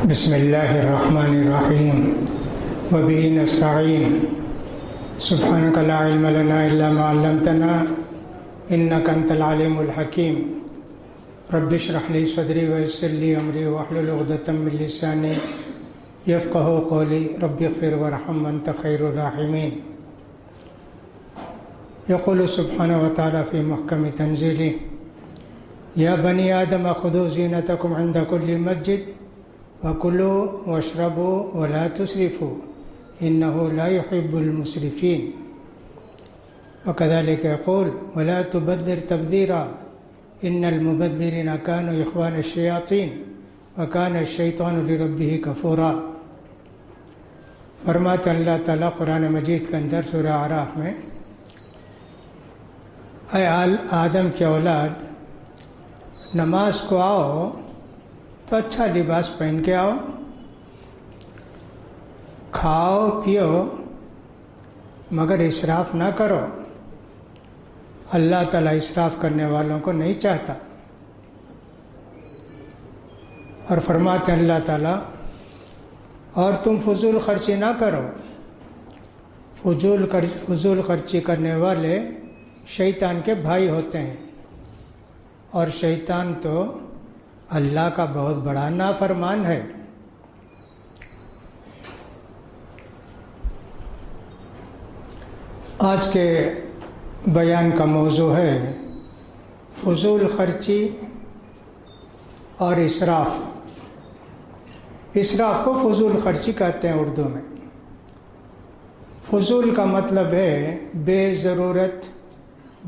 بسم اللہ الرحمن الرحیم وبہ نستعین سبحانک لا علم لنا الا ما علمتنا انک انت العلیم الحکیم رب اشرح لی صدری ویسر لی امری واحلل عقدۃ من لسانی یفقہوا قولی رب اغفر وارحم انت خیر الراحمین۔ یقول سبحانہ وتعالی فی محکم تنزیلہ یا بنی آدم خذوا زینتکم عند کل مسجد وَكُلُوا وَاشْرَبُوا وَلَا تُسْرِفُوا إِنَّهُ لَا يُحِبُّ الْمُسْرِفِينَ وَكَذَلِكَ يقول وَلَا تُبَذِّرْ تَبْذِيرًا إِنَّ الْمُبَذِّرِينَ كَانُوا إِخْوَانَ الشَّيَاطِينِ وَكَانَ الشَّيْطَانُ لِرَبِّهِ كَفُورًا۔ فرماتا اللہ تعالیٰ قرآن مجید کے اندر سورہ اعراف میں، اے آدم کے اولاد، نماز کو آؤ تو اچھا لباس پہن کے آؤ، کھاؤ پیو مگر اسراف نہ کرو، اللہ تعالیٰ اسراف کرنے والوں کو نہیں چاہتا۔ اور فرماتے ہیں اللہ تعالیٰ اور تم فضول خرچی نہ کرو، فضول خرچی کرنے والے شیطان کے بھائی ہوتے ہیں، اور شیطان تو اللہ کا بہت بڑا نافرمان ہے۔ آج کے بیان کا موضوع ہے فضول خرچی اور اسراف۔ اسراف کو فضول خرچی کہتے ہیں اردو میں۔ فضول کا مطلب ہے بے ضرورت،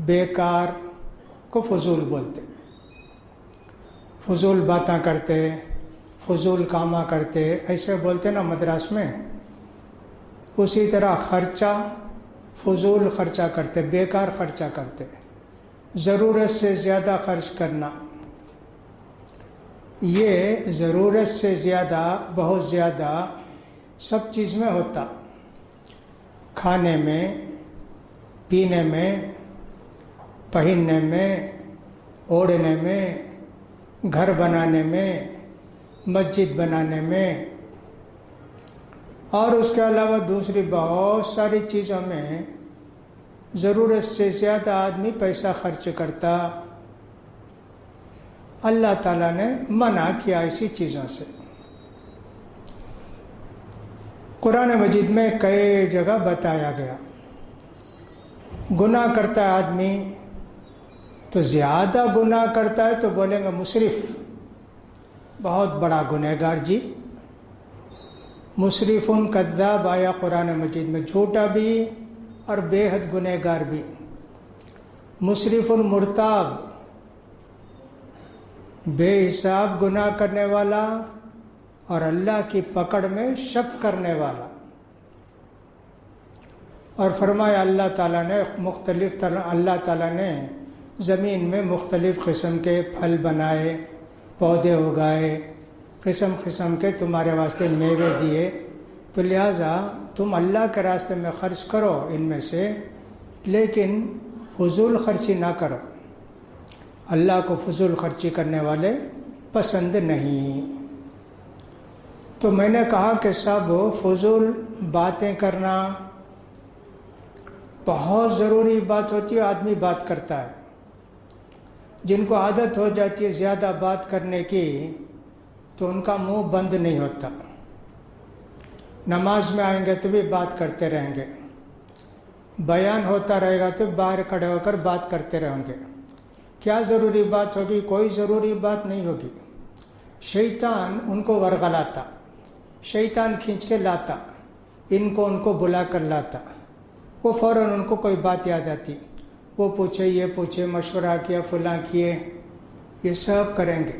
بیکار کو فضول بولتے ہیں۔ فضول باتیں کرتے، فضول کاماں کرتے، ایسے بولتے نا مدراس میں۔ اسی طرح خرچہ، فضول خرچہ کرتے، بیکار خرچہ کرتے، ضرورت سے زیادہ خرچ کرنا۔ یہ ضرورت سے زیادہ، بہت زیادہ سب چیز میں ہوتا، کھانے میں، پینے میں، پہننے میں، اوڑھنے میں، گھر بنانے میں، مسجد بنانے میں، اور اس کے علاوہ دوسری بہت ساری چیزوں میں ضرورت سے زیادہ آدمی پیسہ خرچ کرتا۔ اللہ تعالیٰ نے منع کیا ایسی چیزوں سے۔ قرآن مجید میں کئی جگہ بتایا گیا، گناہ کرتا ہے آدمی تو زیادہ گناہ کرتا ہے تو بولیں گے مسرف، بہت بڑا گنہگار جی۔ مسرف کذاب آیا قرآن مجید میں، جھوٹا بھی اور بے حد گنہگار بھی۔ مسرف مرتاب، بے حساب گناہ کرنے والا اور اللہ کی پکڑ میں شک کرنے والا۔ اور فرمایا اللہ تعالیٰ نے زمین میں مختلف قسم کے پھل بنائے، پودے اگائے، قسم قسم کے تمہارے واسطے میوے دیے، تو لہٰذا تم اللہ کے راستے میں خرچ کرو ان میں سے، لیکن فضول خرچی نہ کرو۔ اللہ کو فضول خرچی کرنے والے پسند نہیں۔ تو میں نے کہا کہ سب فضول باتیں کرنا بہت ضروری بات ہوتی ہے، آدمی بات کرتا ہے۔ جن کو عادت ہو جاتی ہے زیادہ بات کرنے کی تو ان کا منہ بند نہیں ہوتا، نماز میں آئیں گے تو بھی بات کرتے رہیں گے، بیان ہوتا رہے گا تو باہر کھڑے ہو کر بات کرتے رہیں گے۔ کیا ضروری بات ہوگی؟ کوئی ضروری بات نہیں ہوگی۔ شیطان ان کو ورغلاتا، شیطان کھینچ کے لاتا، ان کو بلا کر لاتا، وہ فوراً ان کو کوئی بات یاد آتی، وہ پوچھے، یہ پوچھے، مشورہ کیا، فلاں کیے، یہ سب کریں گے۔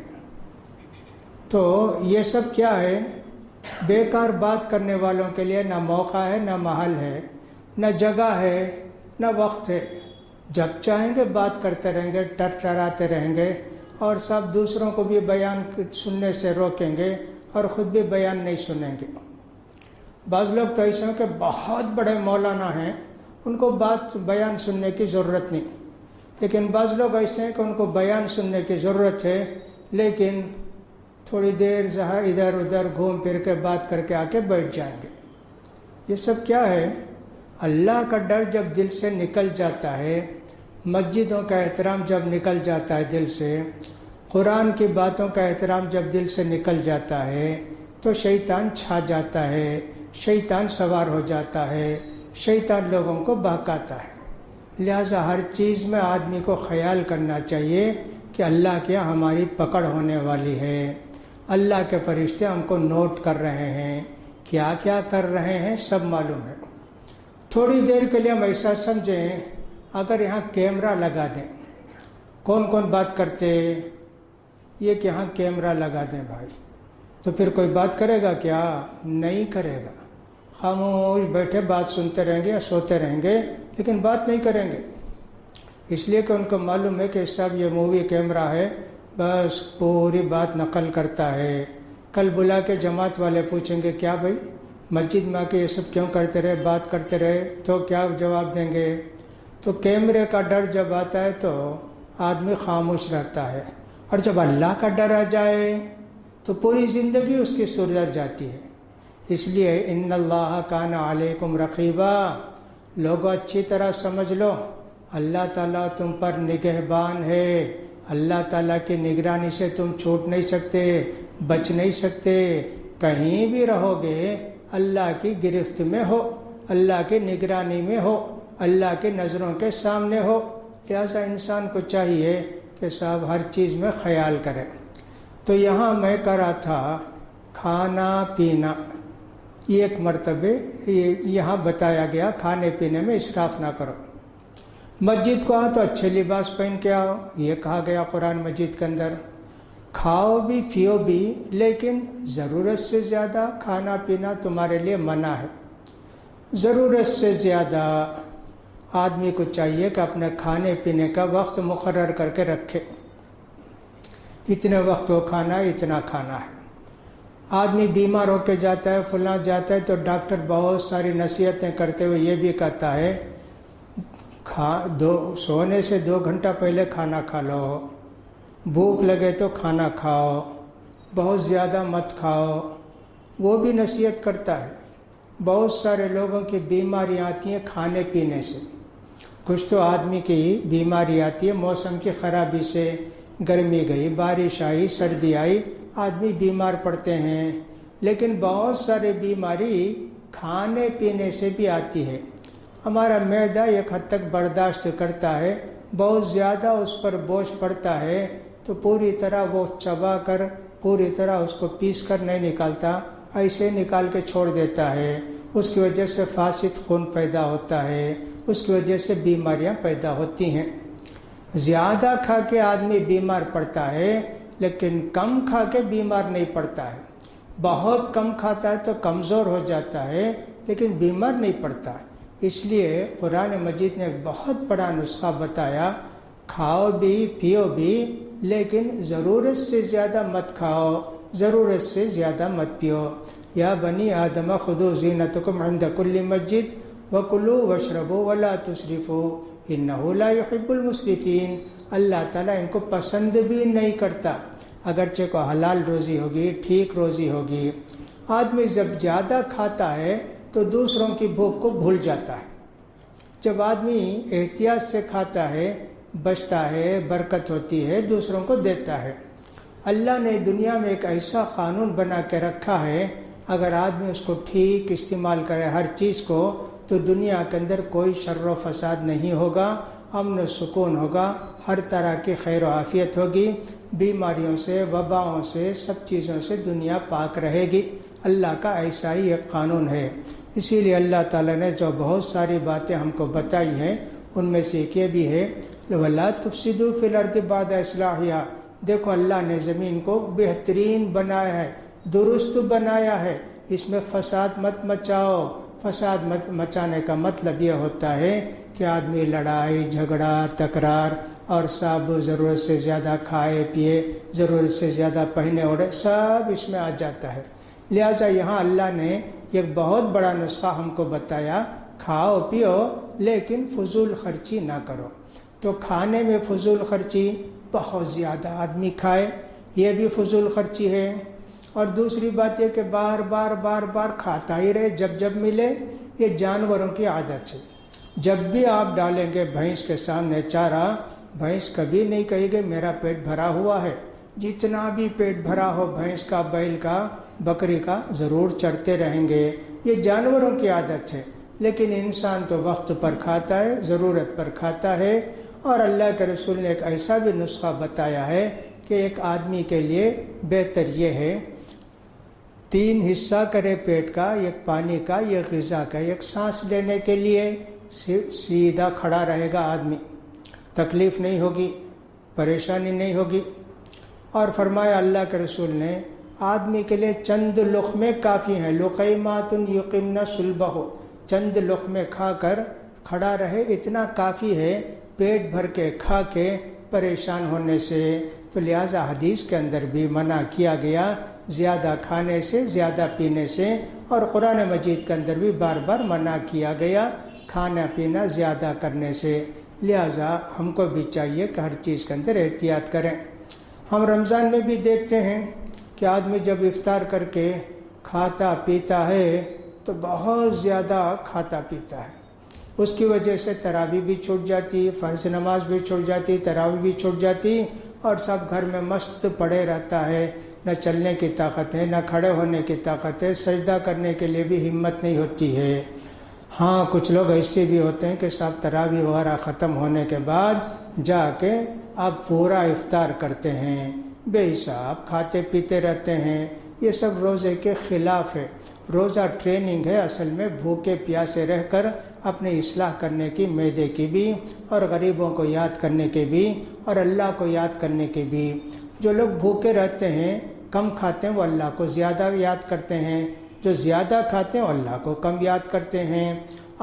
تو یہ سب کیا ہے؟ بیکار بات کرنے والوں کے لیے نہ موقع ہے، نہ محل ہے، نہ جگہ ہے، نہ وقت ہے۔ جب چاہیں گے بات کرتے رہیں گے، ٹراتے رہیں گے، اور سب دوسروں کو بھی بیان سننے سے روکیں گے اور خود بھی بیان نہیں سنیں گے۔ بعض لوگ تو ایسے ہیں کہ بہت بڑے مولانا ہیں، ان کو بیان سننے کی ضرورت نہیں، لیکن بعض لوگ ایسے ہیں کہ ان کو بیان سننے کی ضرورت ہے، لیکن تھوڑی دیر جہاں ادھر ادھر گھوم پھر کے بات کر کے آ کے بیٹھ جائیں گے. یہ سب کیا ہے؟ اللہ کا ڈر جب دل سے نکل جاتا ہے، مسجدوں کا احترام جب نکل جاتا ہے دل سے، قرآن کی باتوں کا احترام جب دل سے نکل جاتا ہے، تو شیطان چھا جاتا ہے، شیطان سوار ہو جاتا ہے، شیطان لوگوں کو بہکاتا ہے. لہٰذا ہر چیز میں آدمی کو خیال کرنا چاہیے کہ اللہ کے یہاں ہماری پکڑ ہونے والی ہے. اللہ کے فرشتے ہم کو نوٹ کر رہے ہیں، کیا کیا کر رہے ہیں سب معلوم ہے. تھوڑی دیر کے لیے ہم ایسا سمجھیں، اگر یہاں کیمرہ لگا دیں، کون کون بات کرتے؟ یہ کہ یہاں کیمرہ لگا دیں بھائی، تو پھر کوئی بات کرے گا کیا؟ نہیں کرے گا. خاموش بیٹھے بات سنتے رہیں گے یا سوتے رہیں گے، لیکن بات نہیں کریں گے. اس لیے کہ ان کو معلوم ہے کہ صاحب یہ مووی کیمرہ ہے، بس پوری بات نقل کرتا ہے. کل بلا کے جماعت والے پوچھیں گے کیا بھائی مسجد میں آ کے یہ سب کیوں کرتے رہے، بات کرتے رہے، تو کیا جواب دیں گے؟ تو کیمرے کا ڈر جب آتا ہے تو آدمی خاموش رہتا ہے، اور جب اللہ کا ڈر آ جائے تو پوری زندگی اس کی سدھر جاتی ہے. اس لیے ان اللہ کان علیکم رقیبا، لوگوں اچھی طرح سمجھ لو، اللہ تعالیٰ تم پر نگہبان ہے. اللہ تعالیٰ کی نگرانی سے تم چھوٹ نہیں سکتے، بچ نہیں سکتے. کہیں بھی رہو گے اللہ کی گرفت میں ہو، اللہ کی نگرانی میں ہو، اللہ کی نظروں کے سامنے ہو. لہٰذا انسان کو چاہیے کہ صاحب ہر چیز میں خیال کرے. تو یہاں میں کہہ رہا تھا کھانا پینا، یہ ایک مرتبہ یہاں بتایا گیا کھانے پینے میں اسراف نہ کرو. مسجد کو آؤ تو اچھے لباس پہن کے آؤ، یہ کہا گیا قرآن مجید کے اندر. کھاؤ بھی پیو بھی، لیکن ضرورت سے زیادہ کھانا پینا تمہارے لیے منع ہے. ضرورت سے زیادہ آدمی کو چاہیے کہ اپنے کھانے پینے کا وقت مقرر کر کے رکھے. اتنے وقت کو کھانا ہے، اتنا کھانا ہے. آدمی بیمار ہو کے جاتا ہے، فلاں جاتا ہے، تو ڈاکٹر بہت ساری نصیحتیں کرتے ہوئے یہ بھی کہتا ہے سونے سے 2 گھنٹہ پہلے کھانا کھا لو، بھوک لگے تو کھانا کھاؤ، بہت زیادہ مت کھاؤ. وہ بھی نصیحت کرتا ہے. بہت سارے لوگوں کی بیماریاں آتی ہیں کھانے پینے سے. کچھ تو آدمی کی بیماری آتی ہے موسم کی خرابی سے، گرمی گئی، بارش آئی، سردی آئی، آدمی بیمار پڑتے ہیں. لیکن بہت سارے بیماری کھانے پینے سے بھی آتی ہے. ہمارا معدہ ایک حد تک برداشت کرتا ہے، بہت زیادہ اس پر بوجھ پڑتا ہے تو پوری طرح وہ چبا کر پوری طرح اس کو پیس کر نہیں نکالتا، ایسے نکال کے چھوڑ دیتا ہے. اس کی وجہ سے فاسد خون پیدا ہوتا ہے، اس کی وجہ سے بیماریاں پیدا ہوتی ہیں. زیادہ کھا کے آدمی بیمار پڑتا ہے، لیکن کم کھا کے بیمار نہیں پڑتا ہے. بہت کم کھاتا ہے تو کمزور ہو جاتا ہے، لیکن بیمار نہیں پڑتا. اس لیے قرآن مجید نے بہت بڑا نسخہ بتایا، کھاؤ بھی پیو بھی، لیکن ضرورت سے زیادہ مت کھاؤ، ضرورت سے زیادہ مت پیو. یا بنی آدم خذوا زینتکم عند کل مسجد وکلوا واشربوا ولا تسرفوا انہ لا یحب المسرفین. اللہ تعالیٰ ان کو پسند بھی نہیں کرتا، اگرچہ کو حلال روزی ہوگی، ٹھیک روزی ہوگی. آدمی جب زیادہ کھاتا ہے تو دوسروں کی بھوک کو بھول جاتا ہے. جب آدمی احتیاط سے کھاتا ہے، بچتا ہے، برکت ہوتی ہے، دوسروں کو دیتا ہے. اللہ نے دنیا میں ایک ایسا قانون بنا کے رکھا ہے، اگر آدمی اس کو ٹھیک استعمال کرے ہر چیز کو، تو دنیا کے اندر کوئی شر و فساد نہیں ہوگا، امن و سکون ہوگا، ہر طرح کی خیر و عافیت ہوگی، بیماریوں سے، وباؤں سے، سب چیزوں سے دنیا پاک رہے گی. اللہ کا ایسا ہی ایک قانون ہے. اسی لیے اللہ تعالیٰ نے جو بہت ساری باتیں ہم کو بتائی ہیں، ان میں سے ایک یہ بھی ہے وَلَا تُفْسِدُوا فِي الْأَرْضِ بَعْدَ إِصْلَاحِهَا. دیکھو اللہ نے زمین کو بہترین بنایا ہے، درست بنایا ہے، اس میں فساد مت مچاؤ. فساد مچانے کا مطلب یہ ہوتا ہے کہ آدمی لڑائی جھگڑا تکرار اور سب ضرورت سے زیادہ کھائے پیے، ضرورت سے زیادہ پہنے اوڑھے، سب اس میں آ جاتا ہے. لہٰذا یہاں اللہ نے ایک بہت بڑا نسخہ ہم کو بتایا، کھاؤ پیو لیکن فضول خرچی نہ کرو. تو کھانے میں فضول خرچی، بہت زیادہ آدمی کھائے، یہ بھی فضول خرچی ہے۔ اور دوسری بات یہ کہ بار بار کھاتا ہی رہے جب جب ملے، یہ جانوروں کی عادت ہے۔ جب بھی آپ ڈالیں گے بھینس کے سامنے چارہ، بھینس کبھی نہیں کہے گی میرا پیٹ بھرا ہوا ہے۔ جتنا بھی پیٹ بھرا ہو بھینس کا، بیل کا، بکری کا، ضرور چرتے رہیں گے۔ یہ جانوروں کی عادت ہے، لیکن انسان تو وقت پر کھاتا ہے، ضرورت پر کھاتا ہے۔ اور اللہ کے رسول نے ایک ایسا بھی نسخہ بتایا ہے کہ ایک آدمی کے لیے بہتر یہ ہے 3 حصہ کرے پیٹ کا، ایک پانی کا، ایک غذا کا۔ ایک سانس لینے کے لیے سیدھا کھڑا رہے گا آدمی، تکلیف نہیں ہوگی، پریشانی نہیں ہوگی۔ اور فرمایا اللہ کے رسول نے آدمی کے لیے چند لقمے کافی ہیں، لقیمات یقمن صلبہ، چند لقمے کھا کر کھڑا رہے اتنا کافی ہے، پیٹ بھر کے کھا کے پریشان ہونے سے۔ تو لہٰذا حدیث کے اندر بھی منع کیا گیا زیادہ کھانے سے، زیادہ پینے سے، اور قرآن مجید کے اندر بھی بار بار منع کیا گیا کھانا پینا زیادہ کرنے سے۔ لہٰذا ہم کو بھی چاہیے کہ ہر چیز کے اندر احتیاط کریں۔ ہم رمضان میں بھی دیکھتے ہیں کہ آدمی جب افطار کر کے کھاتا پیتا ہے تو بہت زیادہ کھاتا پیتا ہے، اس کی وجہ سے تراویح بھی چھوٹ جاتی، فرض نماز بھی چھوٹ جاتی، تراویح بھی چھوٹ جاتی، اور سب گھر میں مست پڑے رہتا ہے، نہ چلنے کی طاقت ہے، نہ کھڑے ہونے کی طاقت ہے، سجدہ کرنے کے لیے بھی ہمت نہیں ہوتی ہے۔ ہاں کچھ لوگ ایسے بھی ہوتے ہیں کہ سب تراویح وغیرہ ختم ہونے کے بعد جا کے اب پورا افطار کرتے ہیں، بے حساب کھاتے پیتے رہتے ہیں۔ یہ سب روزے کے خلاف ہے۔ روزہ ٹریننگ ہے اصل میں، بھوکے پیاسے رہ کر اپنی اصلاح کرنے کی، معدے کی بھی، اور غریبوں کو یاد کرنے کے بھی، اور اللہ کو یاد کرنے کے بھی۔ جو لوگ بھوکے رہتے ہیں، کم کھاتے ہیں، وہ اللہ کو زیادہ یاد کرتے ہیں، جو زیادہ کھاتے ہیں وہ اللہ کو کم یاد کرتے ہیں۔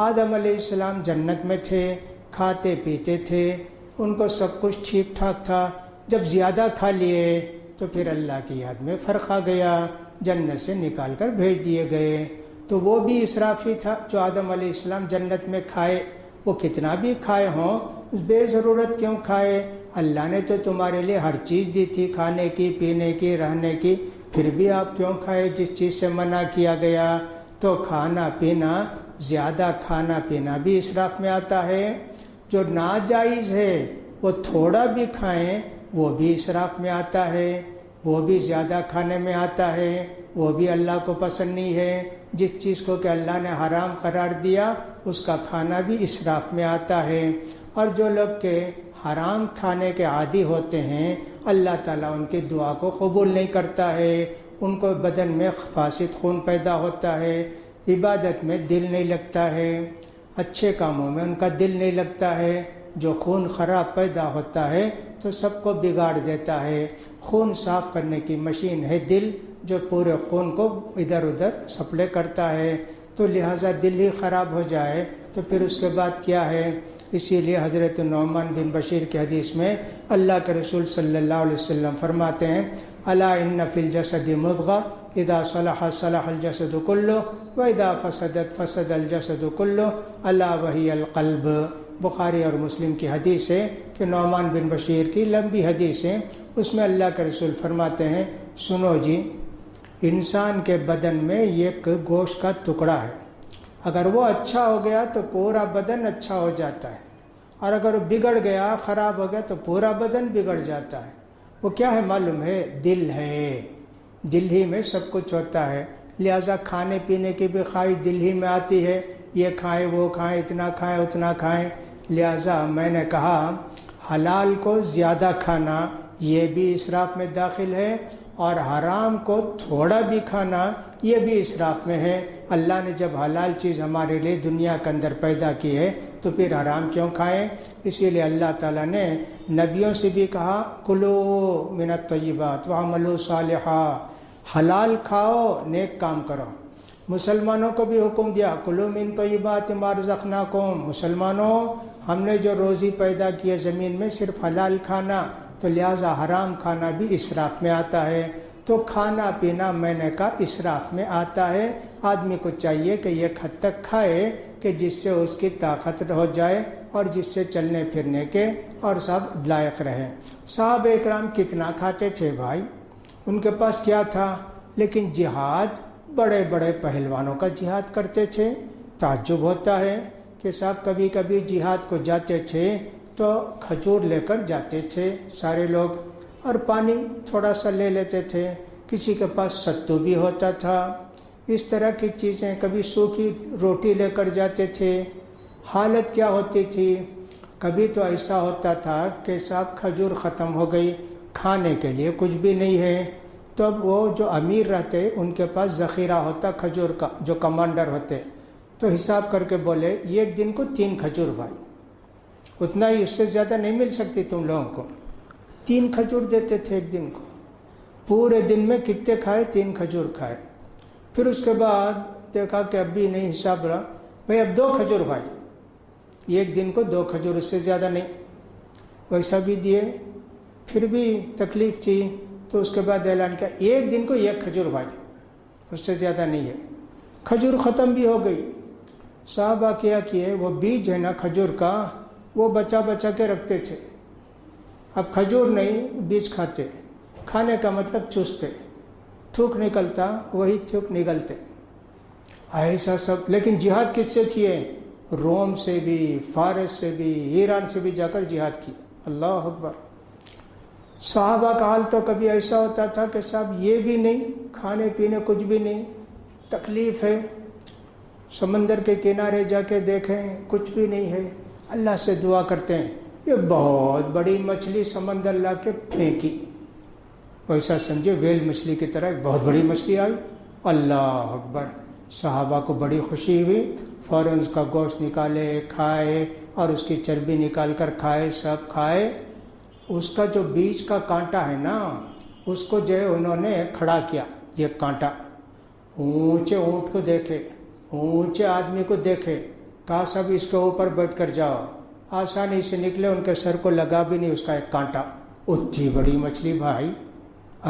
آدم علیہ السلام جنت میں تھے، کھاتے پیتے تھے، ان کو سب کچھ ٹھیک ٹھاک تھا۔ جب زیادہ کھا لیے تو پھر اللہ کی یاد میں فرق آ گیا، جنت سے نکال کر بھیج دیے گئے۔ تو وہ بھی اسرافی تھا جو آدم علیہ السلام جنت میں کھائے، وہ کتنا بھی کھائے ہوں، بے ضرورت کیوں کھائے؟ اللہ نے تو تمہارے لیے ہر چیز دی تھی، کھانے کی، پینے کی، رہنے کی، پھر بھی آپ کیوں کھائے جس چیز سے منع کیا گیا؟ تو کھانا پینا، زیادہ کھانا پینا بھی اسراف میں آتا ہے۔ جو ناجائز ہے وہ تھوڑا بھی کھائیں وہ بھی اسراف میں آتا ہے، وہ بھی زیادہ کھانے میں آتا ہے، وہ بھی اللہ کو پسند نہیں ہے۔ جس چیز کو کہ اللہ نے حرام قرار دیا اس کا کھانا بھی اسراف میں آتا ہے۔ اور جو لوگ کہ حرام کھانے کے عادی ہوتے ہیں، اللہ تعالیٰ ان کی دعا کو قبول نہیں کرتا ہے، ان کو بدن میں فاسد خون پیدا ہوتا ہے، عبادت میں دل نہیں لگتا ہے، اچھے کاموں میں ان کا دل نہیں لگتا ہے۔ جو خون خراب پیدا ہوتا ہے تو سب کو بگاڑ دیتا ہے۔ خون صاف کرنے کی مشین ہے دل، جو پورے خون کو ادھر ادھر سپلائی کرتا ہے۔ تو لہٰذا دل ہی خراب ہو جائے تو پھر اس کے بعد کیا ہے؟ اسی لیے حضرت نعمان بن بشیر کی حدیث میں اللہ کے رسول صلی اللہ علیہ وسلم فرماتے ہیں الا ان فی الجسد مضغہ اذا صلح صلح الجسد کلہ واذا فسدت فسد الجسد کلہ الا وہی القلب۔ بخاری اور مسلم کی حدیث ہے کہ نعمان بن بشیر کی لمبی حدیث ہے، اس میں اللہ کے رسول فرماتے ہیں سنو جی، انسان کے بدن میں ایک گوشت کا ٹکڑا ہے، اگر وہ اچھا ہو گیا تو پورا بدن اچھا ہو جاتا ہے، اور اگر بگڑ گیا، خراب ہو گیا تو پورا بدن بگڑ جاتا ہے۔ وہ کیا ہے معلوم ہے؟ دل ہے۔ دل ہی میں سب کچھ ہوتا ہے، لہٰذا کھانے پینے کی بھی خواہش دل ہی میں آتی ہے، یہ کھائیں وہ کھائیں، اتنا کھائیں اتنا کھائیں۔ لہٰذا میں نے کہا حلال کو زیادہ کھانا یہ بھی اسراف میں داخل ہے، اور حرام کو تھوڑا بھی کھانا یہ بھی اسراف میں ہے۔ اللہ نے جب حلال چیز ہمارے لیے دنیا کے اندر پیدا کی ہے تو پھر حرام کیوں کھائیں؟ اسی لیے اللہ تعالیٰ نے نبیوں سے بھی کہا کلو من الطیبات وعملوا صالحا، حلال کھاؤ نیک کام کرو۔ مسلمانوں کو بھی حکم دیا کلو من طیبات ما رزقناکم، مسلمانوں ہم نے جو روزی پیدا کی ہے زمین میں صرف حلال کھانا، تو لہٰذا حرام کھانا بھی اسراف میں آتا ہے۔ تو کھانا پینا میں نے کہا اسراف میں آتا ہے۔ آدمی کو چاہیے کہ ایک حد تک کھائے کہ جس سے اس کی طاقت ہو جائے اور جس سے چلنے پھرنے کے اور سب لائق رہے۔ صحابہ اکرام کتنا کھاتے تھے بھائی، ان کے پاس کیا تھا، لیکن جہاد بڑے بڑے پہلوانوں کا جہاد کرتے تھے۔ تعجب ہوتا ہے کہ صاحب کبھی کبھی جہاد کو جاتے تھے تو کھجور لے کر جاتے تھے سارے لوگ، اور پانی تھوڑا سا لے لیتے تھے، کسی کے پاس ستو بھی ہوتا تھا، اس طرح کی چیزیں، کبھی سوکھی روٹی لے کر جاتے تھے۔ حالت کیا ہوتی تھی، کبھی تو ایسا ہوتا تھا کہ صاحب کھجور ختم ہو گئی، کھانے کے لیے کچھ بھی نہیں ہے، تب وہ جو امیر رہتے ان کے پاس ذخیرہ ہوتا کھجور کا، جو کمانڈر ہوتے، تو حساب کر کے بولے ایک دن کو 3 کھجور بھائی، اتنا ہی، اس سے زیادہ نہیں مل سکتی تم لوگوں کو۔ 3 کھجور دیتے تھے ایک دن کو، پورے دن میں کتنے کھائے، 3 کھجور کھائے۔ پھر اس کے بعد دیکھا کہ اب بھی نہیں حساب رہا، بھائی اب 2 کھجور بھائی، ایک دن کو 2 کھجور، اس سے زیادہ نہیں، ویسا بھی دیے۔ پھر بھی تکلیف تھی تو اس کے بعد اعلان کیا ایک دن کو 1 کھجور بھائی، اس سے زیادہ نہیں ہے۔ کھجور ختم بھی ہو گئی، صحابہ کیا کیے، وہ بیج ہے نا کھجور کا، وہ بچا بچا کے رکھتے تھے۔ اب کھجور نہیں، بیج کھاتے، کھانے کا مطلب چوستے، تھوک نکلتا وہی تھوک نکلتے، ایسا سب۔ لیکن جہاد کس سے کیے، روم سے بھی، فارس سے بھی، ایران سے بھی جا کر جہاد کی، اللہ اکبر۔ صحابہ کا حال تو کبھی ایسا ہوتا تھا کہ صاحب یہ بھی نہیں، کھانے پینے کچھ بھی نہیں، تکلیف ہے، سمندر کے کنارے جا کے دیکھیں کچھ بھی نہیں ہے، اللہ سے دعا کرتے ہیں یہ بہت بڑی مچھلی سمندر لا کے پھینکی، ویسا سمجھے ویل مچھلی کی طرح ایک بہت بڑی مچھلی آئی، اللہ اکبر۔ صحابہ کو بڑی خوشی ہوئی، فوراً اس کا گوشت نکالے کھائے، اور اس کی چربی نکال کر کھائے، سب کھائے۔ اس کا جو بیچ کا کانٹا ہے نا، اس کو جو ہے انہوں نے کھڑا کیا، یہ کانٹا، اونچے اونٹ کو دیکھے، اونچے آدمی کو دیکھے، کہا سب اس کے اوپر بیٹھ کر جاؤ، آسانی سے نکلے، ان کے سر کو لگا بھی نہیں اس کا ایک کانٹا، اتنی بڑی مچھلی بھائی،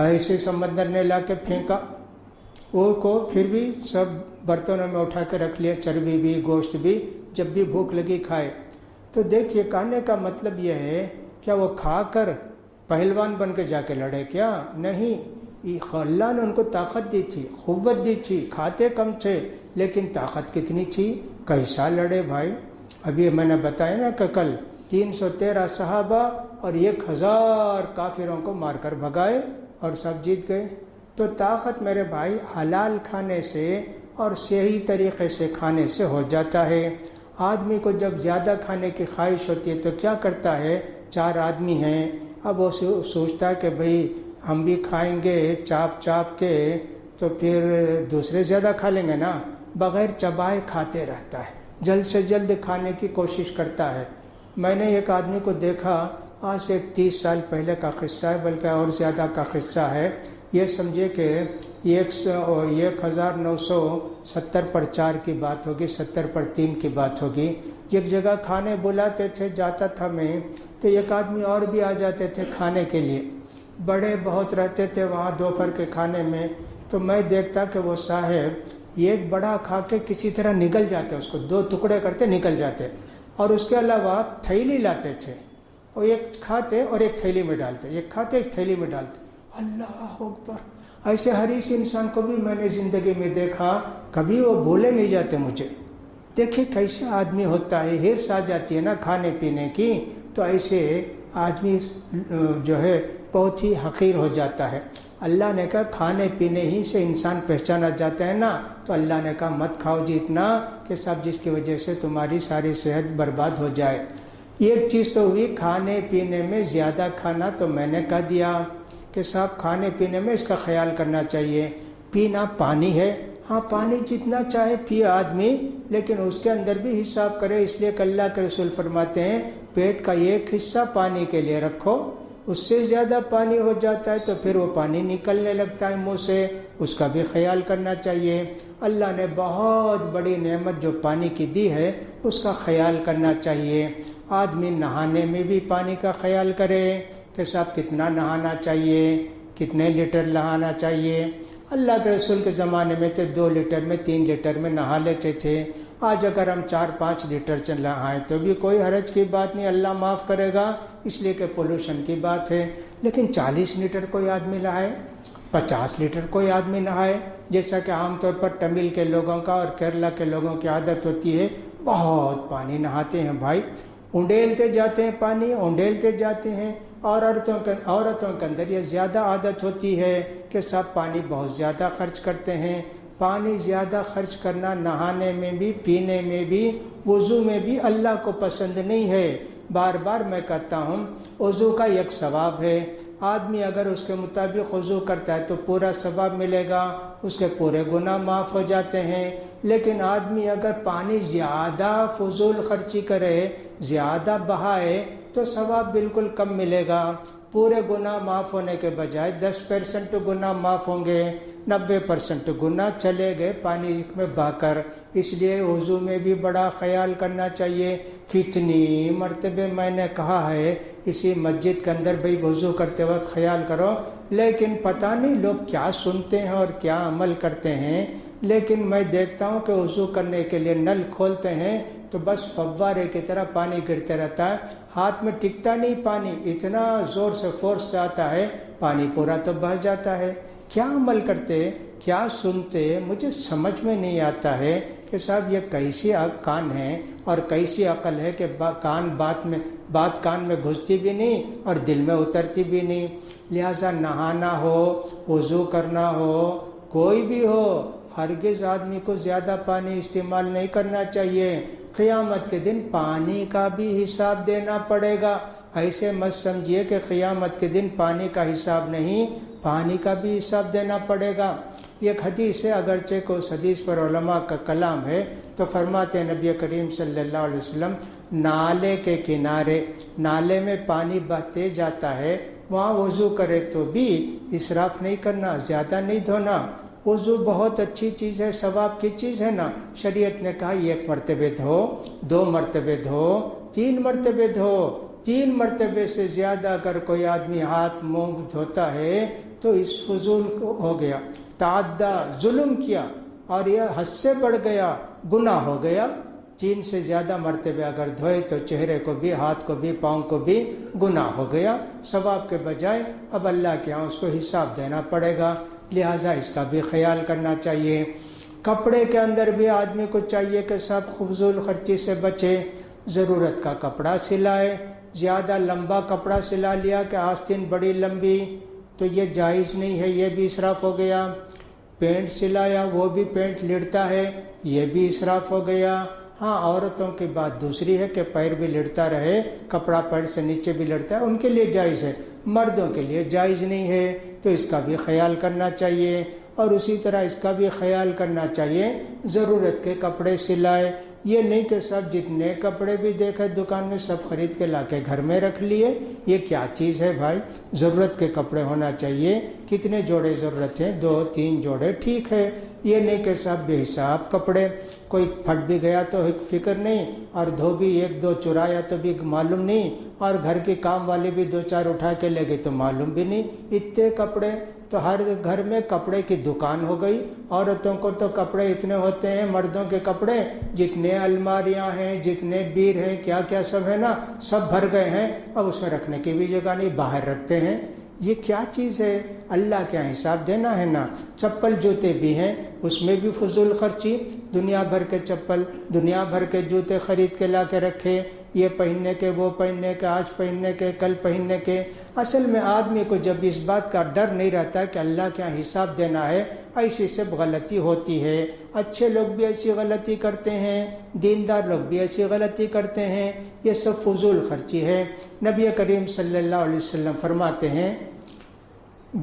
ایسے سمندر نے لا کے پھینکا، وہ کو پھر بھی سب برتنوں میں اٹھا کے رکھ لیا، چربی بھی گوشت بھی، جب بھی بھوک لگی کھائے۔ تو دیکھیے کہنے کا مطلب یہ ہے، کیا وہ کھا کر پہلوان بن کے جا کے لڑے کیا؟ نہیں، اللہ نے ان کو طاقت دی تھی، قوت دی تھی، کھاتے کم تھے لیکن طاقت کتنی تھی، کیسا لڑے بھائی۔ ابھی میں نے بتایا نا کہ کل 313 صحابہ اور 1000 کافروں کو مار کر بھگائے اور سب جیت گئے۔ تو طاقت میرے بھائی حلال کھانے سے اور صحیح طریقے سے کھانے سے ہو جاتا ہے۔ آدمی کو جب زیادہ کھانے کی خواہش ہوتی ہے تو کیا کرتا ہے، 4 آدمی ہیں، اب وہ سوچتا ہے کہ بھئی ہم بھی کھائیں گے چاپ چاپ کے تو پھر دوسرے زیادہ کھا لیں گے نا، بغیر چبائے کھاتے رہتا ہے، جلد سے جلد کھانے کی کوشش کرتا ہے۔ میں نے ایک آدمی کو دیکھا، آج سے 30 سال پہلے کا قصہ ہے، بلکہ اور زیادہ کا قصہ ہے، یہ سمجھے کہ 1970 پر 4 کی بات ہوگی، 70 پر 3 کی بات ہوگی۔ ایک جگہ کھانے بلاتے تھے، جاتا تھا میں، تو ایک آدمی اور بھی آ جاتے تھے کھانے کے لیے، بڑے بہت رہتے تھے وہاں دوپہر کے کھانے میں۔ تو میں دیکھتا کہ وہ صاحب ایک بڑا کھا کے کسی طرح نگل جاتے، اس کو 2 ٹکڑے کرتے نکل جاتے، اور اس کے علاوہ تھیلی لاتے تھے، اور ایک کھاتے اور ایک تھیلی میں ڈالتے، ایک کھاتے ایک تھیلی میں ڈالتے، اللہ اکبر۔ ایسے ہر اس انسان کو بھی میں نے زندگی میں دیکھا، کبھی وہ بھولے نہیں جاتے مجھے۔ دیکھیں کیسا آدمی ہوتا ہے، ہرس آ جاتی ہے نا کھانے پینے کی، تو ایسے آدمی جو ہے بہت ہی حقیر ہو جاتا ہے۔ اللہ نے کہا کھانے پینے ہی سے انسان پہچانا جاتا ہے نا، تو اللہ نے کہا مت کھاؤ جی اتنا کہ سب جس کی وجہ سے تمہاری ساری صحت برباد ہو جائے۔ ایک چیز تو ہوئی کھانے پینے میں زیادہ کھانا، تو میں نے کہہ دیا کہ صاحب کھانے پینے میں اس کا خیال کرنا چاہیے۔ پینا پانی ہے، ہاں پانی جتنا چاہے پیے آدمی، لیکن اس کے اندر بھی حساب کرے، اس لیے کہ اللہ کے رسول فرماتے ہیں پیٹ کا ایک حصہ پانی کے لیے رکھو، اس سے زیادہ پانی ہو جاتا ہے تو پھر وہ پانی نکلنے لگتا ہے منہ سے، اس کا بھی خیال کرنا چاہیے۔ اللہ نے بہت بڑی نعمت جو پانی کی دی ہے اس کا خیال کرنا چاہیے۔ آدمی نہانے میں بھی پانی کا خیال کرے کہ صاحب کتنا نہانا چاہیے، کتنے لیٹر نہانا چاہیے۔ اللہ کے رسول کے زمانے میں تو 2 لیٹر میں 3 لیٹر میں نہا لیتے تھے، آج اگر ہم 4-5 لیٹر چلا آئیں تو بھی کوئی حرج کی بات نہیں، اللہ معاف کرے گا، اس لیے کہ پولوشن کی بات ہے۔ لیکن 40 لیٹر کوئی آدمی نہائے، 50 لیٹر کوئی آدمی نہائے، جیسا کہ عام طور پر تمل کے لوگوں کا اور کیرلا کے لوگوں کی عادت ہوتی ہے، بہت پانی نہاتے ہیں بھائی، انڈیلتے جاتے ہیں، پانی انڈیلتے جاتے ہیں۔ اور عورتوں کے اندر یہ زیادہ عادت ہوتی ہے کہ سب پانی بہت زیادہ خرچ کرتے ہیں۔ پانی زیادہ خرچ کرنا نہانے میں بھی، پینے میں بھی، وضو میں بھی اللہ کو پسند نہیں ہے۔ بار بار میں کہتا ہوں، وضو کا ایک ثواب ہے، آدمی اگر اس کے مطابق وضو کرتا ہے تو پورا ثواب ملے گا، اس کے پورے گناہ معاف ہو جاتے ہیں۔ لیکن آدمی اگر پانی زیادہ فضول خرچی کرے، زیادہ بہائے، تو ثواب بالکل کم ملے گا۔ پورے گناہ معاف ہونے کے بجائے 10% گناہ معاف ہوں گے، 90% گناہ چلے گئے پانی میں بہا کر۔ اس لیے وضو میں بھی بڑا خیال کرنا چاہیے۔ کتنی مرتبہ میں نے کہا ہے اسی مسجد کے اندر بھئی وضو کرتے وقت خیال کرو، لیکن پتہ نہیں لوگ کیا سنتے ہیں اور کیا عمل کرتے ہیں۔ لیکن میں دیکھتا ہوں کہ وضو کرنے کے لیے نل کھولتے ہیں تو بس فوارے کی طرح پانی گرتے رہتا ہے، ہاتھ میں ٹکتا نہیں پانی، اتنا زور سے فورس سے آتا ہے، پانی پورا تو بہہ جاتا ہے۔ کیا عمل کرتے، کیا سنتے، مجھے سمجھ میں نہیں آتا ہے کہ صاحب یہ کیسی کان ہے اور کیسی عقل ہے کہ بات کان میں گھستی بھی نہیں اور دل میں اترتی بھی نہیں۔ لہٰذا نہانا ہو، وضو کرنا ہو، کوئی بھی ہو، ہرگز آدمی کو زیادہ پانی استعمال نہیں کرنا چاہیے۔ قیامت کے دن پانی کا بھی حساب دینا پڑے گا۔ ایسے مت سمجھیے کہ قیامت کے دن پانی کا حساب نہیں، پانی کا بھی حساب دینا پڑے گا۔ ایک حدیث ہے، اگرچہ کو حدیث پر علماء کا کلام ہے، تو فرماتے ہیں نبی کریم صلی اللہ علیہ وسلم، نالے کے کنارے، نالے میں پانی بہتے جاتا ہے، وہاں وضو کرے تو بھی اسراف نہیں کرنا، زیادہ نہیں دھونا۔ وضو بہت اچھی چیز ہے، ثواب کی چیز ہے نا۔ شریعت نے کہا 1 مرتبہ دھو، 2 مرتبہ دھو، 3 مرتبہ دھو۔ 3 مرتبہ سے زیادہ اگر کوئی آدمی ہاتھ منہ دھوتا ہے تو اس فضول ہو گیا، تعدی، ظلم کیا، اور یہ حد سے بڑھ گیا، گناہ ہو گیا۔ 3 سے زیادہ مرتبہ اگر دھوئے تو چہرے کو بھی، ہاتھ کو بھی، پاؤں کو بھی گناہ ہو گیا۔ ثواب کے بجائے اب اللہ کے ہاں اس کو حساب دینا پڑے گا، لہٰذا اس کا بھی خیال کرنا چاہیے۔ کپڑے کے اندر بھی آدمی کو چاہیے کہ سب فضول خرچی سے بچے، ضرورت کا کپڑا سلائے۔ زیادہ لمبا کپڑا سلا لیا کہ آستین بڑی لمبی، تو یہ جائز نہیں ہے، یہ بھی اسراف ہو گیا۔ پینٹ سلایا، وہ بھی پینٹ لڑتا ہے، یہ بھی اسراف ہو گیا۔ ہاں، عورتوں کی بات دوسری ہے کہ پیر بھی لڑتا رہے، کپڑا پیر سے نیچے بھی لڑتا ہے، ان کے لیے جائز ہے، مردوں کے لیے جائز نہیں ہے، تو اس کا بھی خیال کرنا چاہیے۔ اور اسی طرح اس کا بھی خیال کرنا چاہیے ضرورت کے کپڑے سلائے، یہ نہیں کہ سب جتنے کپڑے بھی دیکھے دکان میں سب خرید کے لا کے گھر میں رکھ لیے۔ یہ کیا چیز ہے بھائی؟ ضرورت کے کپڑے ہونا چاہیے۔ کتنے جوڑے ضرورت ہیں؟ 2-3 جوڑے ٹھیک ہے، یہ نہیں کہ سب بے حساب کپڑے، کوئی پھٹ بھی گیا تو فکر نہیں، اور دھو بھی 1-2 چرایا تو بھی معلوم نہیں، اور گھر کے کام والے بھی 2-4 اٹھا کے لے گئے تو معلوم بھی نہیں، اتنے کپڑے۔ تو ہر گھر میں کپڑے کی دکان ہو گئی۔ عورتوں کو تو کپڑے اتنے ہوتے ہیں، مردوں کے کپڑے جتنے الماریاں ہیں، جتنے بیر ہیں، کیا کیا سب ہے نا، سب بھر گئے ہیں، اب اس میں رکھنے کی بھی جگہ نہیں، باہر رکھتے ہیں۔ یہ کیا چیز ہے؟ اللہ کیا حساب دینا ہے نا۔ چپل جوتے بھی ہیں، اس میں بھی فضول خرچی، دنیا بھر کے چپل، دنیا بھر کے جوتے خرید کے لا کے رکھے، یہ پہننے کے، وہ پہننے کے، آج پہننے کے، کل پہننے کے۔ اصل میں آدمی کو جب اس بات کا ڈر نہیں رہتا کہ اللہ کیا حساب دینا ہے، ایسی سب غلطی ہوتی ہے۔ اچھے لوگ بھی ایسی غلطی کرتے ہیں، دیندار لوگ بھی ایسی غلطی کرتے ہیں، یہ سب فضول خرچی ہے۔ نبی کریم صلی اللہ علیہ وسلم فرماتے ہیں،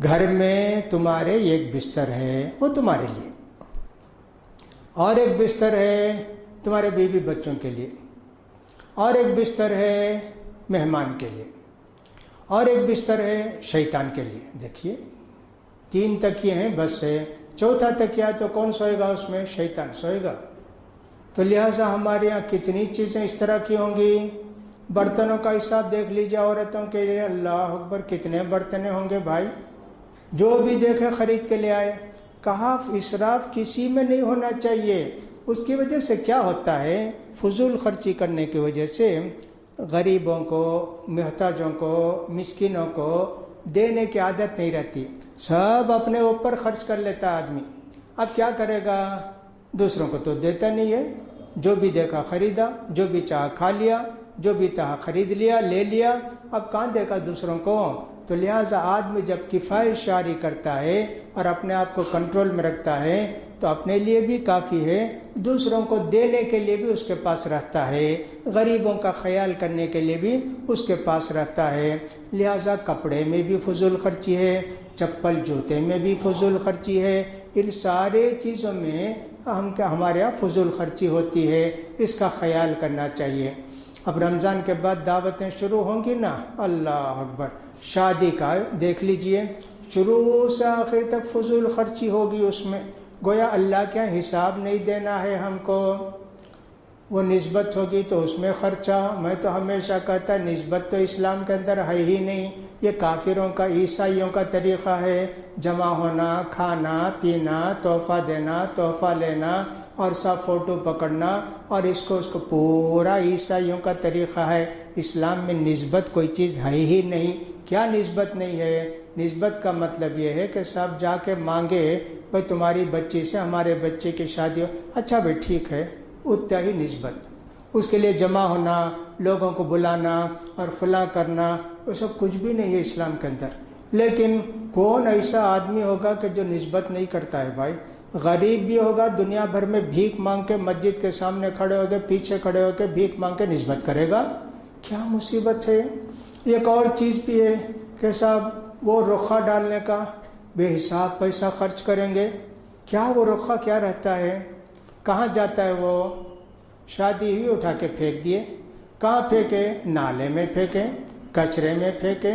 گھر میں تمہارے ایک بستر ہے، وہ تمہارے لیے، اور ایک بستر ہے تمہارے بیوی بچوں کے لیے، اور ایک بستر ہے مہمان کے لیے، اور ایک بستر ہے شیطان کے لیے۔ دیکھیے 3 تکیے ہیں بس ہے، 4تھا تکیہ تو کون سوئے گا اس میں؟ شیطان سوئے گا۔ تو لہٰذا ہمارے یہاں کتنی چیزیں اس طرح کی ہوں گی۔ برتنوں کا حساب دیکھ لیجیے عورتوں کے لیے، اللہ اکبر، کتنے برتنیں ہوں گے بھائی، جو بھی دیکھے خرید کے لے آئے۔ کہا اسراف کسی میں نہیں ہونا چاہیے۔ اس کی وجہ سے کیا ہوتا ہے، فضول خرچی کرنے کی وجہ سے غریبوں کو، محتاجوں کو، مسکینوں کو دینے کی عادت نہیں رہتی، سب اپنے اوپر خرچ کر لیتا ہے آدمی۔ اب کیا کرے گا، دوسروں کو تو دیتا نہیں ہے، جو بھی دیکھا خریدا، جو بھی چاہا کھا لیا، جو بھی چاہا خرید لیا، لے لیا، اب کہاں دیکھا دوسروں کو۔ تو لہٰذا آدمی جب کفایت شعاری کرتا ہے اور اپنے آپ کو کنٹرول میں رکھتا ہے تو اپنے لیے بھی کافی ہے، دوسروں کو دینے کے لیے بھی اس کے پاس رہتا ہے، غریبوں کا خیال کرنے کے لیے بھی اس کے پاس رہتا ہے۔ لہٰذا کپڑے میں بھی فضول خرچی ہے، چپل جوتے میں بھی فضول خرچی ہے، ان سارے چیزوں میں ہمارے یہاں فضول خرچی ہوتی ہے، اس کا خیال کرنا چاہیے۔ اب رمضان کے بعد دعوتیں شروع ہوں گی نا، اللہ اکبر، شادی کا دیکھ لیجئے، شروع سے آخر تک فضول خرچی ہوگی اس میں، گویا اللہ کا حساب نہیں دینا ہے ہم کو۔ وہ نسبت ہوگی تو اس میں خرچہ، میں تو ہمیشہ کہتا نسبت تو اسلام کے اندر ہے ہی نہیں، یہ کافروں کا، عیسائیوں کا طریقہ ہے، جمع ہونا، کھانا پینا، تحفہ دینا، تحفہ لینا اور سب فوٹو پکڑنا، اور اس کو پورا عیسائیوں کا طریقہ ہے۔ اسلام میں نسبت کوئی چیز ہے ہی نہیں۔ کیا نسبت نہیں ہے؟ نسبت کا مطلب یہ ہے کہ سب جا کے مانگے، بھائی تمہاری بچی سے ہمارے بچے کی شادی ہو، اچھا بھائی ٹھیک ہے، اتنا ہی نسبت۔ اس کے لیے جمع ہونا، لوگوں کو بلانا اور فلاں کرنا، وہ سب کچھ بھی نہیں ہے اسلام کے اندر۔ لیکن کون ایسا آدمی ہوگا کہ جو نسبت نہیں کرتا ہے بھائی؟ غریب بھی ہوگا، دنیا بھر میں بھیک مانگ کے مسجد کے سامنے کھڑے ہو کے، پیچھے کھڑے ہو کے بھیک مانگ کے نسبت کرے گا؟ کیا مصیبت ہے۔ ایک اور چیز بھی ہے کہ صاحب وہ رخا ڈالنے کا بے حساب پیسہ خرچ کریں گے۔ کیا وہ رخا کیا رہتا ہے، کہاں جاتا ہے وہ؟ شادی ہوئی اٹھا کے پھینک دیے، کہاں پھینکے؟ نالے میں پھینکے، کچرے میں پھینکے،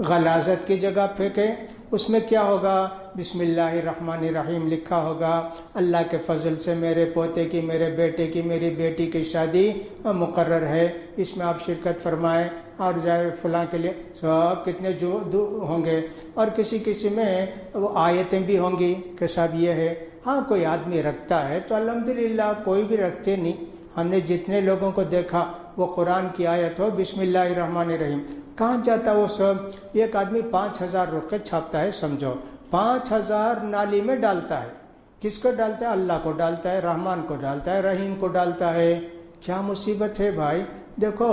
غلاظت کی جگہ پھینکے۔ اس میں کیا ہوگا؟ بسم اللہ الرحمن الرحیم لکھا ہوگا، اللہ کے فضل سے میرے پوتے کی، میرے بیٹے کی، میری بیٹی کی شادی مقرر ہے، اس میں آپ شرکت فرمائیں اور جائے فلاں کے لیے، سب کتنے جو ہوں گے۔ اور کسی میں وہ آیتیں بھی ہوں گی کہ صاحب یہ ہے۔ ہاں کوئی آدمی رکھتا ہے تو الحمدللہ، کوئی بھی رکھتے نہیں۔ ہم نے جتنے لوگوں کو دیکھا وہ قرآن کی آیت ہو بسم اللہ الرحمن الرحیم، کہاں جاتا وہ سب؟ ایک آدمی 5000 روپے چھاپتا ہے، سمجھو 5000 نالی میں ڈالتا ہے۔ کس کو ڈالتا ہے؟ اللہ کو ڈالتا ہے، رحمان کو ڈالتا ہے، رحیم کو ڈالتا ہے۔ کیا مصیبت ہے بھائی۔ دیکھو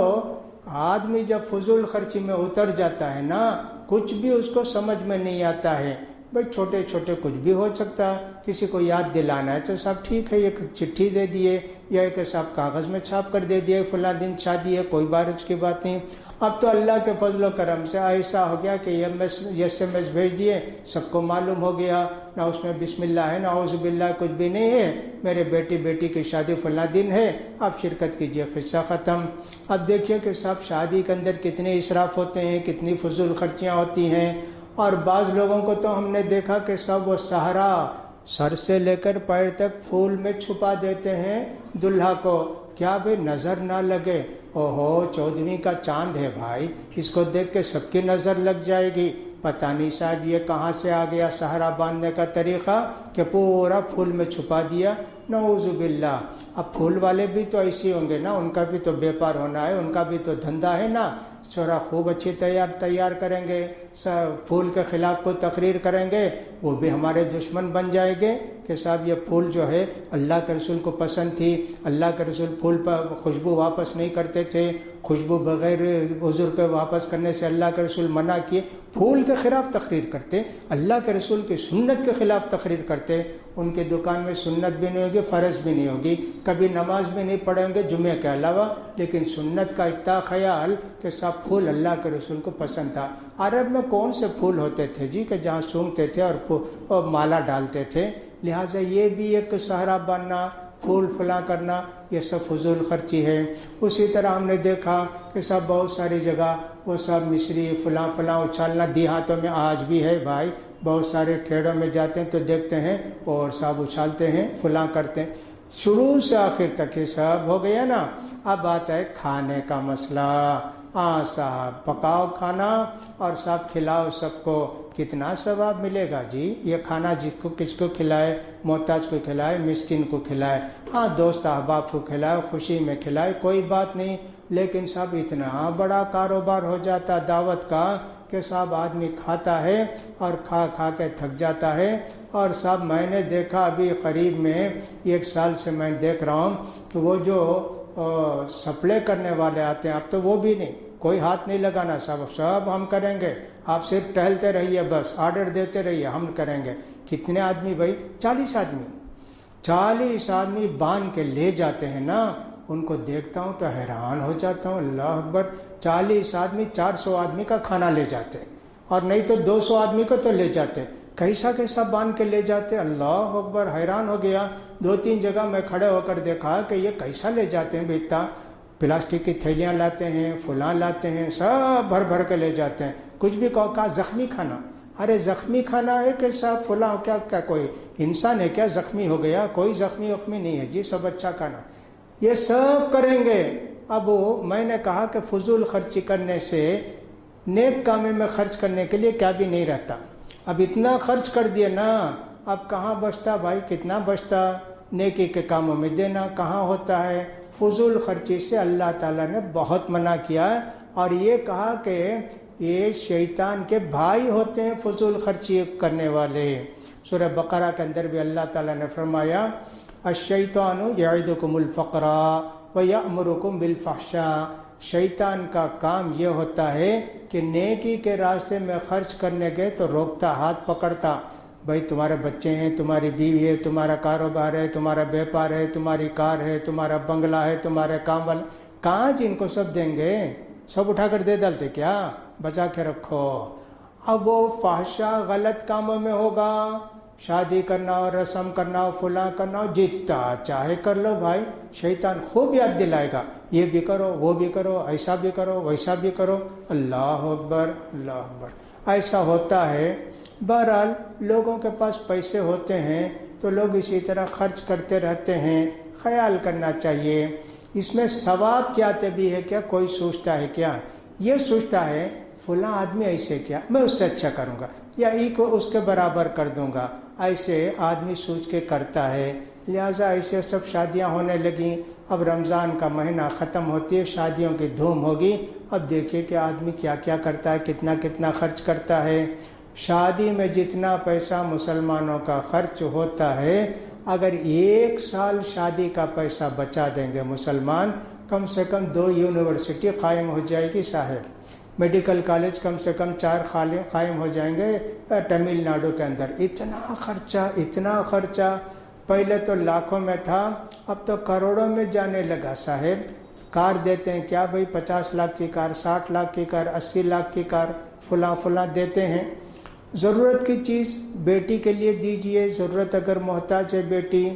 آدمی جب فضول خرچی میں اتر جاتا ہے نا، کچھ بھی اس کو سمجھ میں نہیں آتا ہے۔ بھائی چھوٹے چھوٹے کچھ بھی ہو سکتا ہے، کسی کو یاد دلانا ہے تو سب ٹھیک ہے، ایک چٹھی دے دیے یا ایک صاحب کاغذ میں چھاپ کر دے دیے فلاں دن شادی ہے، کوئی بارش کی بات نہیں۔ اب تو اللہ کے فضل و کرم سے ایسا ہو گیا کہ ایس ایم ایس بھیج دیے، سب کو معلوم ہو گیا، نہ اس میں بسم اللہ ہے نہ اعوذ باللہ کچھ بھی نہیں ہے، میرے بیٹی کی شادی فلاں دن ہے، آپ شرکت کیجئے، قصہ ختم۔ اب دیکھیے کہ سب شادی کے اندر کتنے اسراف ہوتے ہیں، کتنی فضول خرچیاں ہوتی ہیں۔ اور بعض لوگوں کو تو ہم نے دیکھا کہ سب وہ سہرا سر سے لے کر پیر تک پھول میں چھپا دیتے ہیں دلہا کو، کیا بھئی نظر نہ لگے۔ اوہو 14ویں کا چاند ہے بھائی، اس کو دیکھ کے سب کی نظر لگ جائے گی، پتہ نہیں صاحب یہ کہاں سے آ گیا سہرا باندھنے کا طریقہ کہ پورا پھول میں چھپا دیا، نعوذ باللہ۔ اب پھول والے بھی تو ایسے ہوں گے نا، ان کا بھی تو بیپار ہونا ہے، ان کا بھی تو دھندا ہے نا، چھوڑا خوب اچھی تیار کریں گے، پھول کے خلاف کوئی تقریر کریں گے، وہ بھی ہمارے دشمن بن جائیں گے کہ صاحب یہ پھول جو ہے اللہ کے رسول کو پسند تھی، اللہ کے رسول پھول پر خوشبو واپس نہیں کرتے تھے، خوشبو بغیر عذر کے واپس کرنے سے اللہ کے رسول منع کیے، پھول کے خلاف تقریر کرتے، اللہ کے رسول کی سنت کے خلاف تقریر کرتے۔ ان کی دکان میں سنت بھی نہیں ہوگی، فرض بھی نہیں ہوگی، کبھی نماز بھی نہیں پڑھیں گے جمعے کے علاوہ، لیکن سنت کا اتنا خیال کہ سب پھول اللہ کے رسول کو پسند تھا۔ عرب میں کون سے پھول ہوتے تھے جی کہ جہاں سونگتے تھے اور مالا ڈالتے تھے؟ لہٰذا یہ بھی ایک سہرا بننا، پھول فلاں کرنا، یہ سب فضول خرچی ہے۔ اسی طرح ہم نے دیکھا کہ سب بہت ساری جگہ وہ سب مصری فلاں اچھالنا، دیہاتوں میں آج بھی ہے بھائی، بہت سارے کھیڑوں میں جاتے ہیں تو دیکھتے ہیں اور سب اچھالتے ہیں، فلاں کرتے ہیں، شروع سے آخر تک یہ سب ہو گیا نا۔ اب آتا ہے کھانے کا مسئلہ۔ ہاں صاحب پکاؤ کھانا اور سب کھلاؤ، سب کو کتنا ثواب ملے گا جی؟ یہ کھانا کس کو کھلائے؟ محتاج کو کھلائے، مسکین کو کھلائے۔ ہاں دوست احباب کو کھلائے، خوشی میں کھلائے، کوئی بات نہیں، لیکن صاحب اتنا بڑا کاروبار ہو جاتا دعوت کا کہ صاحب آدمی کھاتا ہے اور کھا کھا کے تھک جاتا ہے۔ اور صاحب میں نے دیکھا ابھی قریب میں 1 سال سے میں دیکھ رہا ہوں کہ وہ جو سپلے کرنے والے آتے ہیں، اب تو وہ بھی نہیں، کوئی ہاتھ نہیں لگانا، سب ہم کریں گے، آپ صرف ٹہلتے رہیے، بس آرڈر دیتے رہیے، ہم کریں گے۔ کتنے آدمی بھائی؟ 40 آدمی، 40 آدمی باندھ کے لے جاتے ہیں نا، ان کو دیکھتا ہوں تو حیران ہو جاتا ہوں، اللہ اکبر، 40 آدمی 400 آدمی کا کھانا لے جاتے، اور نہیں تو 200 آدمی کو تو لے جاتے، کیسا کیسا باندھ کے لے جاتے، اللہ اکبر، حیران ہو گیا۔ 2-3 جگہ میں کھڑے ہو کر دیکھا کہ یہ کیسا لے جاتے ہیں بیٹا، پلاسٹک کی تھیلیاں لاتے ہیں، فلاں لاتے ہیں، سب بھر بھر کے لے جاتے ہیں۔ کچھ بھی کہا زخمی کھانا، ارے زخمی کھانا ہے کہ صاحب فلاں، کیا کوئی انسان ہے کیا زخمی ہو گیا؟ کوئی زخمی نہیں ہے جی، سب اچھا کھانا، یہ سب کریں گے۔ اب میں نے کہا کہ فضول خرچی کرنے سے نیک کاموں میں خرچ کرنے کے لیے کیا بھی نہیں رہتا، اب اتنا خرچ کر دیا نا، اب کہاں بچتا بھائی، کتنا بچتا؟ نیکی کے کاموں میں دینا کہاں ہوتا ہے؟ فضول خرچی سے اللہ تعالیٰ نے بہت منع کیا ہے، اور یہ کہا کہ یہ شیطان کے بھائی ہوتے ہیں فضول خرچی کرنے والے۔ سورہ بقرہ کے اندر بھی اللہ تعالیٰ نے فرمایا الشیطان یعدکم الفقر ویأمرکم بالفحشاء، شیطان کا کام یہ ہوتا ہے کہ نیکی کے راستے میں خرچ کرنے گئے تو روکتا، ہاتھ پکڑتا، بھائی تمہارے بچے ہیں، تمہاری بیوی ہے، تمہارا کاروبار ہے، تمہارا بیپار ہے، تمہاری کار ہے، تمہارا بنگلہ ہے، تمہارے کام والے، کہاں جن کو سب دیں گے؟ سب اٹھا کر دے ڈالتے کیا؟ بچا کے رکھو۔ اب وہ فحشا غلط کاموں میں ہوگا، شادی کرنا ہو، رسم کرنا ہو، فلاں کرنا ہو، جتنا چاہے کر لو بھائی، شیطان خوب یاد دلائے گا، یہ بھی کرو، وہ بھی کرو، ایسا بھی کرو، ویسا بھی کرو، اللہ اکبر، اللہ اکبر، ایسا ہوتا ہے۔ بہرحال لوگوں کے پاس پیسے ہوتے ہیں تو لوگ اسی طرح خرچ کرتے رہتے ہیں، خیال کرنا چاہیے۔ اس میں ثواب کیا بھی ہے کیا؟ کوئی سوچتا ہے کیا؟ یہ سوچتا ہے فلاں آدمی ایسے کیا، میں اس سے اچھا کروں گا، یا ایک اس کے برابر کر دوں گا، ایسے آدمی سوچ کے کرتا ہے۔ لہٰذا ایسے سب شادیاں ہونے لگیں، اب رمضان کا مہینہ ختم ہوتی ہے، شادیوں کی دھوم ہوگی، اب دیکھیے کہ آدمی کیا کیا کرتا ہے، کتنا کتنا خرچ کرتا ہے۔ شادی میں جتنا پیسہ مسلمانوں کا خرچ ہوتا ہے، اگر 1 سال شادی کا پیسہ بچا دیں گے مسلمان، کم سے کم 2 یونیورسٹی قائم ہو جائے گی صاحب، میڈیکل کالج کم سے کم 4 قائم ہو جائیں گے تمل ناڈو کے اندر۔ اتنا خرچہ، اتنا خرچہ، پہلے تو لاکھوں میں تھا، اب تو کروڑوں میں جانے لگا صاحب۔ کار دیتے ہیں کیا بھائی، 50 لاکھ کی کار، 60 لاکھ کی کار، 80 لاکھ کی کار، فلاں دیتے ہیں۔ ضرورت کی چیز بیٹی کے لیے دیجئے، ضرورت اگر محتاج ہے بیٹی،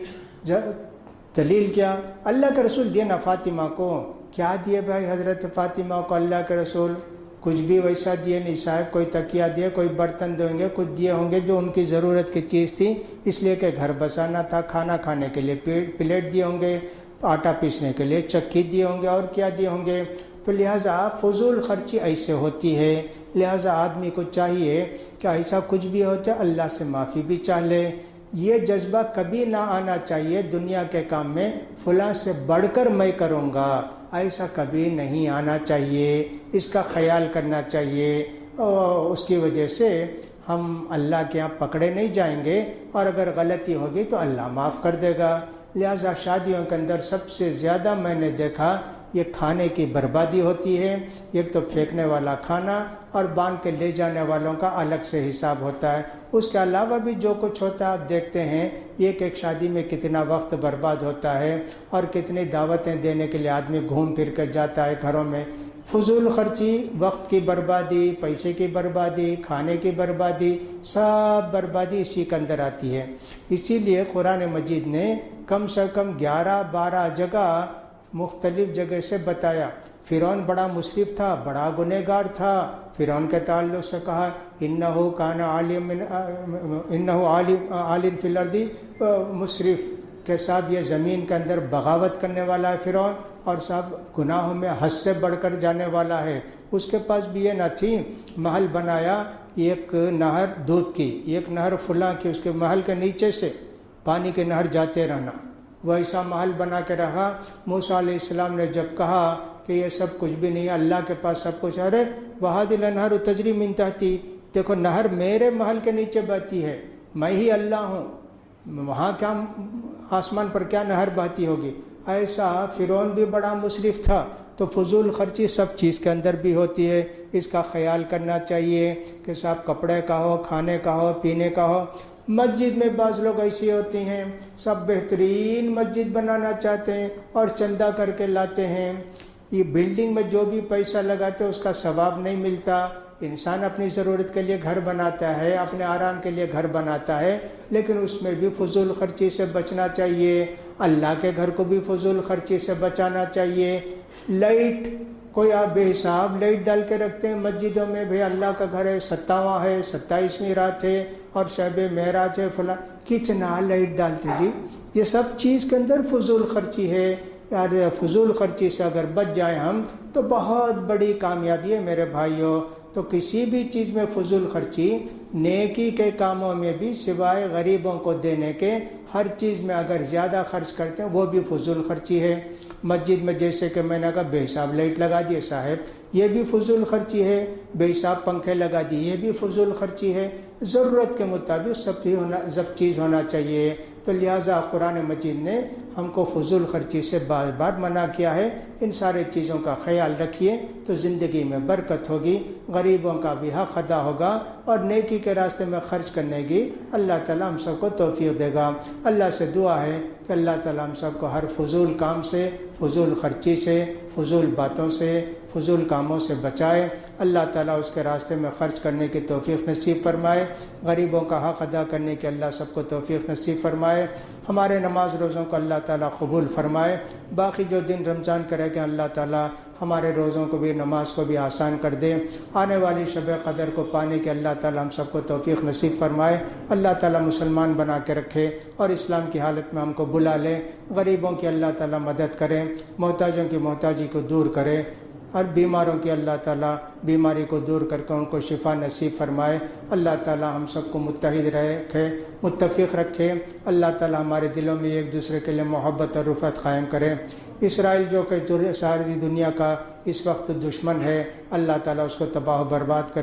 دلیل کیا؟ اللہ کے رسول دیے نا فاطمہ کو، کیا دیے بھائی حضرت فاطمہ کو اللہ کے رسول؟ کچھ بھی ویسا دیے نہیں صاحب، کوئی تکیہ دیے، کوئی برتن دیں گے، کچھ دیے ہوں گے جو ان کی ضرورت کی چیز تھی، اس لیے کہ گھر بسانا تھا، کھانا کھانے کے لیے پلیٹ دیے ہوں گے، آٹا پیسنے کے لیے چکی دیے ہوں گے، اور کیا دیے ہوں گے۔ تو لہٰذا فضول خرچی ایسے ہوتی ہے، لہٰذا آدمی کو چاہیے کہ ایسا کچھ بھی ہو جائے اللہ سے معافی بھی چاہ لے۔ یہ جذبہ کبھی نہ آنا چاہیے دنیا کے کام میں فلاں سے بڑھ کر میں کروں گا، ایسا کبھی نہیں آنا چاہیے، اس کا خیال کرنا چاہیے، اور اس کی وجہ سے ہم اللہ کے یہاں پکڑے نہیں جائیں گے، اور اگر غلطی ہوگی تو اللہ معاف کر دے گا۔ لہٰذا شادیوں کے اندر سب سے زیادہ میں نے دیکھا یہ کھانے کی بربادی ہوتی ہے، ایک تو پھینکنے والا کھانا اور باندھ کے لے جانے والوں کا الگ سے حساب ہوتا ہے، اس کے علاوہ بھی جو کچھ ہوتا ہے آپ دیکھتے ہیں، ایک شادی میں کتنا وقت برباد ہوتا ہے، اور کتنی دعوتیں دینے کے لیے آدمی گھوم پھر کے جاتا ہے گھروں میں۔ فضول خرچی، وقت کی بربادی، پیسے کی بربادی، کھانے کی بربادی، سب بربادی اسی کے اندر آتی ہے۔ اسی لیے قرآن مجید نے کم سے کم 11-12 جگہ مختلف جگہ سے بتایا۔ فرعون بڑا مسرف تھا، بڑا گنہگار تھا، فرعون کے تعلق سے کہا انہو کان عالٍ فی الارض مسرف، کہ صاحب یہ زمین کے اندر بغاوت کرنے والا ہے فرعون، اور صاحب گناہوں میں حد سے بڑھ کر جانے والا ہے۔ اس کے پاس بھی یہ نہ تھی، محل بنایا، ایک نہر دودھ کی، ایک نہر فلاں کی، اس کے محل کے نیچے سے پانی کے نہر جاتے رہنا، ویسا محل بنا کے رکھا۔ موسیٰ علیہ السلام نے جب کہا کہ یہ سب کچھ بھی نہیں، اللہ کے پاس سب کچھ، ارے وہادی الانہار تجری من تحتی، دیکھو نہر میرے محل کے نیچے بہتی ہے، میں ہی اللہ ہوں، وہاں کیا آسمان پر کیا نہر بہتی ہوگی؟ ایسا فرعون بھی بڑا مسرف تھا۔ تو فضول خرچی سب چیز کے اندر بھی ہوتی ہے، اس کا خیال کرنا چاہیے کہ صاحب کپڑے کا ہو، کھانے کا ہو، پینے کا ہو۔ مسجد میں بعض لوگ ایسی ہوتی ہیں، سب بہترین مسجد بنانا چاہتے ہیں اور چندہ کر کے لاتے ہیں۔ یہ بلڈنگ میں جو بھی پیسہ لگاتے ہیں اس کا ثواب نہیں ملتا۔ انسان اپنی ضرورت کے لیے گھر بناتا ہے، اپنے آرام کے لیے گھر بناتا ہے، لیکن اس میں بھی فضول خرچی سے بچنا چاہیے۔ اللہ کے گھر کو بھی فضول خرچی سے بچانا چاہیے۔ لائٹ کوئی آپ بے حساب لائٹ ڈال کے رکھتے ہیں مسجدوں میں، بھئی اللہ کا گھر ہے، 57واں ہے، 27ویں رات ہے اور شب معراج ہے، فلاں کتنا لائٹ ڈالتے جی۔ یہ سب چیز کے اندر فضول خرچی ہے۔ یار فضول خرچی سے اگر بچ جائیں ہم تو بہت بڑی کامیابی ہے میرے بھائیوں۔ تو کسی بھی چیز میں فضول خرچی، نیکی کے کاموں میں بھی سوائے غریبوں کو دینے کے ہر چیز میں اگر زیادہ خرچ کرتے ہیں وہ بھی فضول خرچی ہے۔ مسجد میں جیسے کہ میں نے کہا بے حساب لائٹ لگا دیے صاحب، یہ بھی فضول خرچی ہے۔ بے حساب پنکھے لگا دیے، یہ بھی فضول خرچی ہے۔ ضرورت کے مطابق سب چیز ہونا چاہیے۔ تو لہٰذا قرآن مجید نے ہم کو فضول خرچی سے بار بار منع کیا ہے۔ ان سارے چیزوں کا خیال رکھیے تو زندگی میں برکت ہوگی، غریبوں کا بھی حق ادا ہوگا اور نیکی کے راستے میں خرچ کرنے کی اللہ تعالیٰ ہم سب کو توفیق دے گا۔ اللہ سے دعا ہے کہ اللہ تعالیٰ ہم سب کو ہر فضول کام سے، فضول خرچی سے، فضول باتوں سے، فضول کاموں سے بچائے۔ اللہ تعالیٰ اس کے راستے میں خرچ کرنے کی توفیق نصیب فرمائے، غریبوں کا حق ادا کرنے کی اللہ سب کو توفیق نصیب فرمائے، ہمارے نماز روزوں کو اللہ تعالیٰ قبول فرمائے۔ باقی جو دن رمضان کرے کہ اللہ تعالیٰ ہمارے روزوں کو بھی، نماز کو بھی آسان کر دے۔ آنے والی شب قدر کو پانے کے اللہ تعالیٰ ہم سب کو توفیق نصیب فرمائے۔ اللہ تعالیٰ مسلمان بنا کے رکھے اور اسلام کی حالت میں ہم کو بلا لے۔ غریبوں کی اللہ تعالیٰ مدد کرے، محتاجوں کی محتاجی کو دور کرے، اور بیماروں کی اللہ تعالیٰ بیماری کو دور کر کے ان کو شفا نصیب فرمائے۔ اللہ تعالیٰ ہم سب کو متحد رکھے، متفق رکھے۔ اللہ تعالیٰ ہمارے دلوں میں ایک دوسرے کے لیے محبت اور رفت قائم کرے۔ اسرائیل جو کہ ساری دنیا کا اس وقت دشمن ہے، اللہ تعالیٰ اس کو تباہ و برباد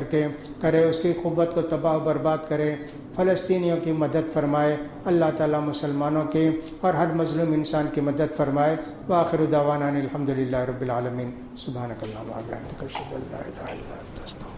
کرے، اس کی قوت کو تباہ و برباد کرے۔ فلسطینیوں کی مدد فرمائے اللہ تعالیٰ، مسلمانوں کی اور ہر مظلوم انسان کی مدد فرمائے۔ وآخر دعوانا الحمد للہ رب العالمین۔ سبحانک اللہم و بحمدک، اشہد ان لا الہ الا انت، استغفرک۔